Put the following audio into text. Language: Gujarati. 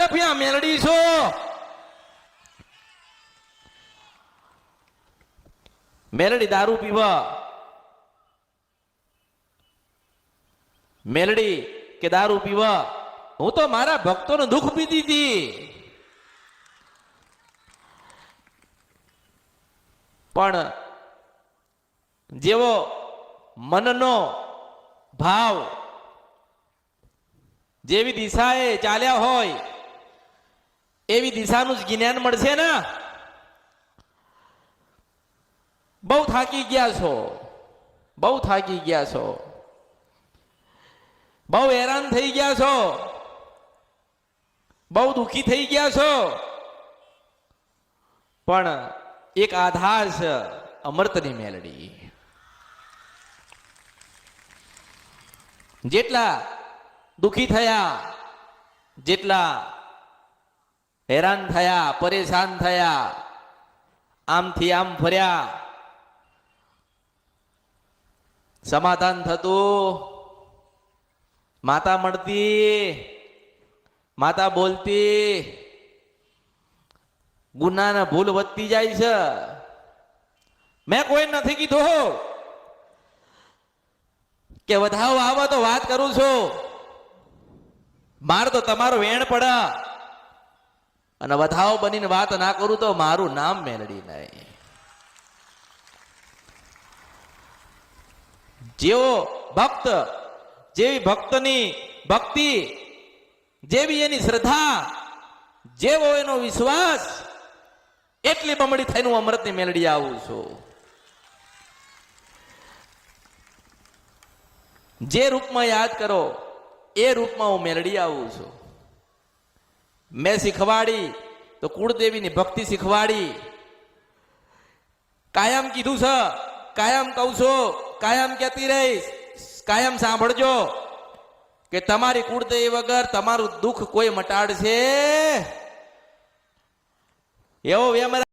તરફિયા મેલડી છો. મેલડી દારૂ પીવા, મેલડી કે દારૂ પીવા, હું તો મારા ભક્તોનું દુઃખ પીધી હતી. પણ જેવો મનનો ભાવ જેવી દિશાએ ચાલ્યા હોય એવી દિશાનું જ જ્ઞાન મળશે ને. બહુ થાકી ગયા છો, બહુ થાકી ગયા છો, બહુ હેરાન થઈ ગયા છો, બહુ દુઃખી થઈ ગયા છો. પણ એક આધાર છે અમૃતની મેલડી. જેટલા દુઃખી થયા, જેટલા હેરાન થયા, પરેશાન થયા, આમથી આમ ફર્યા, સમાધાન થતું, માતા મળતી, માતા બોલતી, ગુનાના ભૂલ વધતી જાય છે. મેં કોઈ નથી કીધું કે વધાવો આવો તો વાત કરું છું. મારે તો તમારો વેણ પડે અને વધાવો બનીને વાત ના કરું તો મારું નામ મેલડી નહીં. જેવો ભક્ત, જેવી ભક્તની ભક્તિ, જેવી એની શ્રદ્ધા, જેવો એનો વિશ્વાસ, એટલી બમણી થઈને હું અમૃતની મેલડી આવું છું. જે રૂપમાં યાદ કરો એ રૂપમાં હું મેલડી આવું છું. મેં શીખવાડી તો કુળદેવીની ભક્તિ શીખવાડી. કાયમ કીધું છે, કાયમ કહું છું, કાયમ કહેતી રહીશ. કાયમ સાંભળજો કે તમારી કુળદેવી વગર તમારું દુઃખ કોઈ મટાડશે એવો વેમ